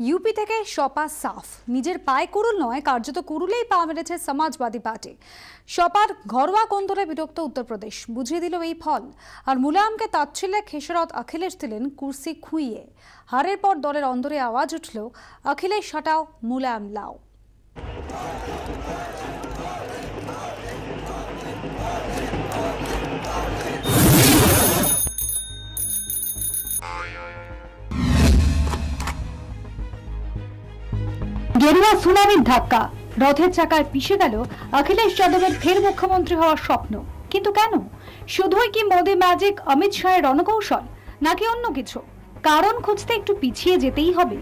UP থেকে সপা সাফ, নিজের পায়ে কুড়ুল নয় কার্যত কুড়ুলেই পা মেরেছে সমাজবাদী পার্টি। সপার ঘরোয়া কোন্দলে বিরক্ত উত্তরপ্রদেশ, বুঝিয়ে দিল এই ফল। আর মুলায়মকে তাচ্ছিল্যে খেসারত অখিলেশ দিলেন কুর্সি খুইয়ে। হারের পর দলের অন্দরে আওয়াজ উঠল, অখিলেশ হটাও, মুলায়ম লাও। গেরুয়া সুনামির ধাক্কা, রথের চাকায় পিষে গেল অখিলেশ যাদবের ফের মুখ্যমন্ত্রী হওয়ার স্বপ্ন। কিন্তু কেন? শুধুই কি মোদি ম্যাজিক, অমিত শাহের রণকৌশল, নাকি অন্য কিছু? কারণ খুঁজতে একটু পিছিয়ে যেতেই হবে।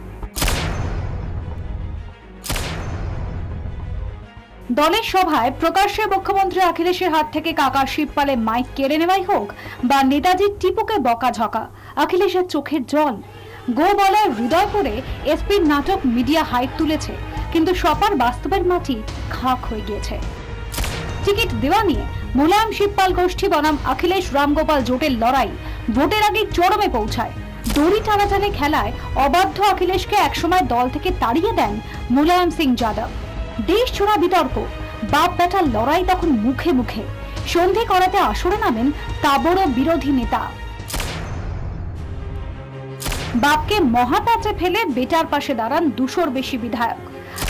দলের সভায় প্রকাশ্যে মুখ্যমন্ত্রী অখিলেশের হাত থেকে কাকা শিবপালে মাইক কেড়ে নেওয়াই হোক বা নেতাজির টিপুকে বকাঝকা, অখিলেশের চোখের জল। গোবলায় হৃদয় করে এসপির নাটক মিডিয়া হাইপ তুলেছে, কিন্তু সপার বাস্তবের মাটি খাক হয়ে গিয়েছে। টিকিট দেওয়া নিয়ে মুলায়ম শিবপাল গোষ্ঠী বনাম অখিলেশ রামগোপাল জোটের লড়াই ভোটের আগে চরমে পৌঁছায়। দড়ি টানাটানি খেলায় অবাধ্য অখিলেশকে একসময় দল থেকে তাড়িয়ে দেন মুলায়ম সিং যাদব। দেশ ছোড়া বিতর্ক, বাপ বেটার লড়াই তখন মুখে মুখে। সন্ধি করাতে আসরে নামেন তাবড় বিরোধী নেতা। বাপকে মহাপ্যাচে ফেলে বেটার পাশে দাঁড়ান 200-র বেশি বিধায়ক।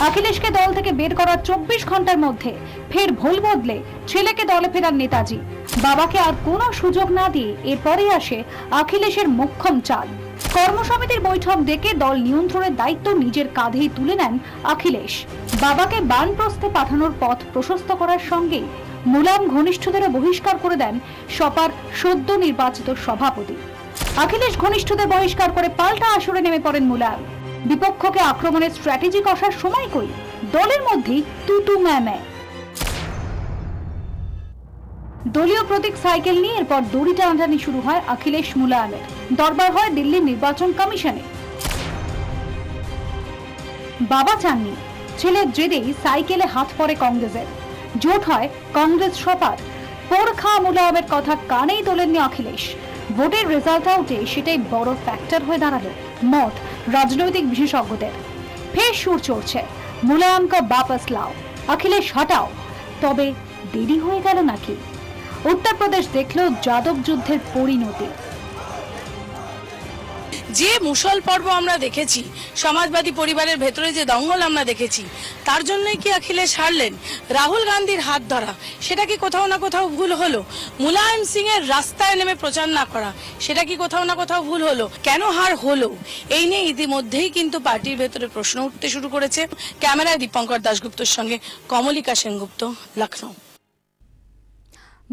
অখিলেশকে দল থেকে বের করার 24 ঘন্টার মধ্যে ফের ভুল বদলে ছেলেকে দলে ফেরান নেতাজি। বাবাকে আর কোনো সুযোগ না দিয়ে এরপরেই আসে অখিলেশের মোক্ষম চাল। কর্মসমিতির বৈঠক ডেকে দল নিয়ন্ত্রণের দায়িত্ব নিজের কাঁধেই তুলে নেন অখিলেশ। বাবাকে বানপ্রস্থে পাঠানোর পথ প্রশস্ত করার সঙ্গে মুলায়ম ঘনিষ্ঠদেরও বহিষ্কার করে দেন সপার সদ্য নির্বাচিত সভাপতি। অখিলেশ ঘনিষ্ঠদের বহিষ্কার করে পাল্টা আসরে নেমে পড়েন মুলায়ম। বিপক্ষকে আক্রমণের স্ট্র্যাটেজি কষার সময় কই, দলের মধ্যেই তুতু ম্যামে। দলীয় প্রতীক সাইকেল নিয়ে এরপর দড়ি টানাটানি শুরু হয় অখিলেশ মুলায়মের। দরবার হয় দিল্লির নির্বাচন কমিশনে। বাবা চাননি, ছেলের জেদেই সাইকেলে হাত পড়ে কংগ্রেসের। জোট হয় কংগ্রেস সপার। পোড় খাওয়া মুলায়মের কথা কানেই তোলেননি অখিলেশ। ভোটের রেজাল্ট আউটে সেটাই বড় ফ্যাক্টর হয়ে দাঁড়ালো মত রাজনৈতিক বিশেষজ্ঞদের। ফের সুর চড়ছে, মুলায়মকে বাপস লাও, অখিলেশ হটাও। তবে দেরি হয়ে গেল নাকি? উত্তরপ্রদেশ দেখলো যাদব যুদ্ধের পরিণতি। যে মুসল পর্ব আমরা দেখেছি, সমাজবাদী পরিবারের ভেতরে যে দঙ্গল আমরা দেখেছি, তার জন্যই কি অখিলেশ হারলেন? রাহুল গান্ধীর হাত ধরা, সেটা কি কোথাও না কোথাও ভুল হলো? মুলায়ম সিং এর রাস্তায় নেমে প্রচার না করা, সেটা কি কোথাও না কোথাও ভুল হলো? কেন হার হলো? এই নিয়ে ইতিমধ্যেই কিন্তু পার্টির ভেতরে প্রশ্ন উঠতে শুরু করেছে। ক্যামেরায় দীপঙ্কর দাশগুপ্তর সঙ্গে কমলিকা সেনগুপ্ত, লখনৌ।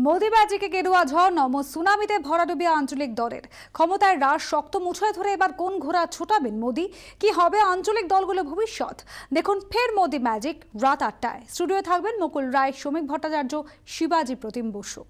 মোদি ম্যাজিকে গেরুয়া ঝড়, নম সুনামিতে ভরাডুবি আঞ্চলিক দলের। ক্ষমতায় রাশ শক্ত মুঠোয় ধরে এবার কোন ঘোড়া ছোটাবেন মোদি? কি হবে আঞ্চলিক দলগুলোর ভবিষ্যৎ? দেখুন ফের মোদি ম্যাজিক রাত 8টায়। স্টুডিও থাকবেন মুকুল রায়, শ্রমিক ভট্টাচার্য, শিবাজি প্রতিম বসু।